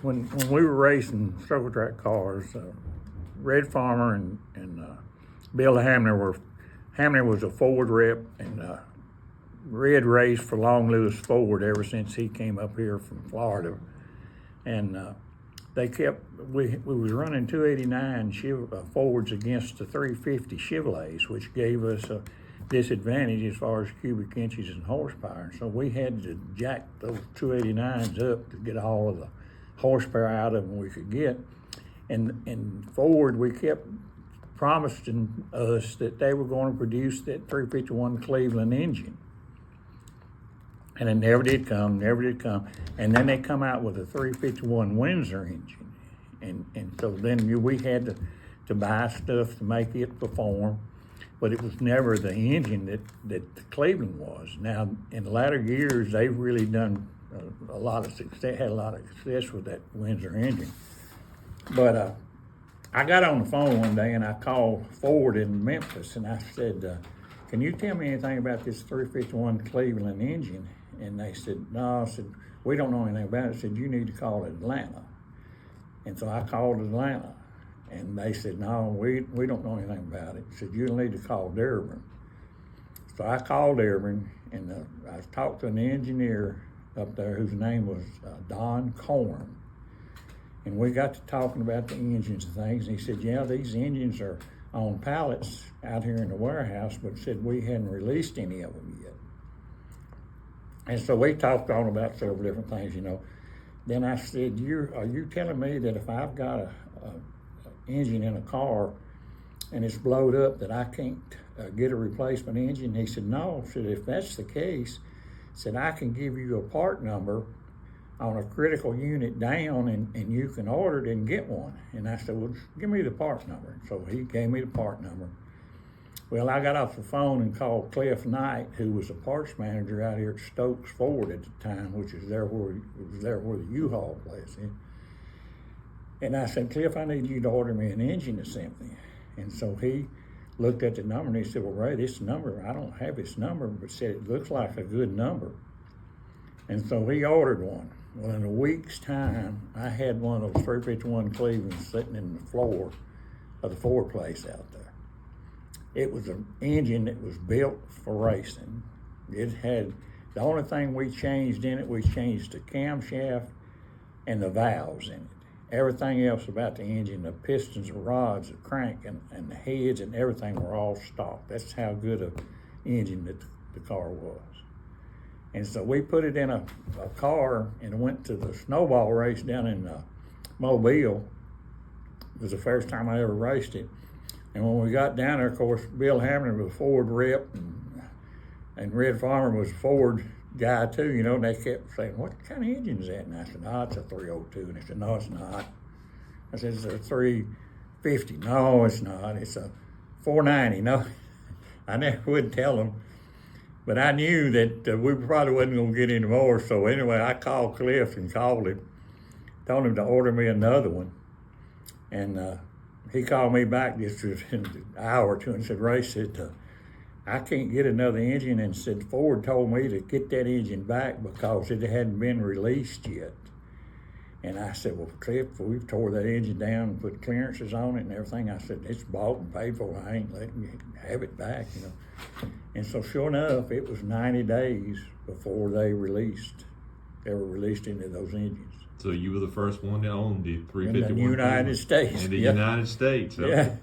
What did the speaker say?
When we were racing circle track cars, Red Farmer and Bill Hamner was a Ford rep, and Red raced for Long Lewis Ford ever since he came up here from Florida, and we was running 289 Fords against the 350 Chevrolets, which gave us a disadvantage as far as cubic inches and horsepower. So we had to jack those 289s up to get all of the horsepower out of them we could get. And Ford, we kept promising us that they were going to produce that 351 Cleveland engine. And it never did come. And then they come out with a 351 Windsor engine. And so then we had to buy stuff to make it perform, but it was never the engine that Cleveland was. Now, in the latter years, they've really done a lot of success, had a lot of success with that Windsor engine. But I got on the phone one day and I called Ford in Memphis and I said, can you tell me anything about this 351 Cleveland engine? And they said, no. I said, we don't know anything about it. I said, you need to call Atlanta. And so I called Atlanta and they said, no, we don't know anything about it. I said, you'll need to call Dearborn. So I called Dearborn and I talked to an engineer up there whose name was Don Corn. And we got to talking about the engines and things. And he said, yeah, these engines are on pallets out here in the warehouse, but said we hadn't released any of them yet. And so we talked on about several different things, you know. Then I said, are you telling me that if I've got a engine in a car and it's blowed up that I can't get a replacement engine? He said, no. I said, if that's the case, said, I can give you a part number on a critical unit down and you can order it and get one. And I said, well, give me the part number. So he gave me the part number. Well, I got off the phone and called Cliff Knight, who was a parts manager out here at Stokes Ford at the time, which is there where the U-Haul place is. And I said, Cliff, I need you to order me an engine assembly. And so he looked at the number and he said, well, Ray, this number, I don't have this number, but said it looks like a good number. And so he ordered one. Well, in a week's time, I had one of those 351 Clevelands sitting in the floor of the Ford place out there. It was an engine that was built for racing. It had, the only thing we changed in it, we changed the camshaft and the valves in it. Everything else about the engine, the pistons, the rods, the crank, and the heads and everything were all stock. That's how good an engine that the car was. And so we put it in a car and went to the snowball race down in Mobile. It was the first time I ever raced it. And when we got down there, of course, Bill Hamner was a Ford rep and Red Farmer was a Ford guy too, you know, and they kept saying, what kind of engine is that? And I said, no, it's a 302. And they said, no, it's not. I said, it's a 350. No, it's not. It's a 490. No, I never would tell them. But I knew that we probably wasn't going to get any more. So anyway, I called Cliff and called him, told him to order me another one. And he called me back just in an hour or two and said, Ray, said, I can't get another engine. And said, Ford told me to get that engine back because it hadn't been released yet. And I said, well, Cliff, we've tore that engine down and put clearances on it and everything. I said, it's bought and paid for. I ain't letting you have it back, you know. And so sure enough, it was 90 days before they were released into those engines. So you were the first one to own the 351 in the United States. In the United States. Okay. Yeah.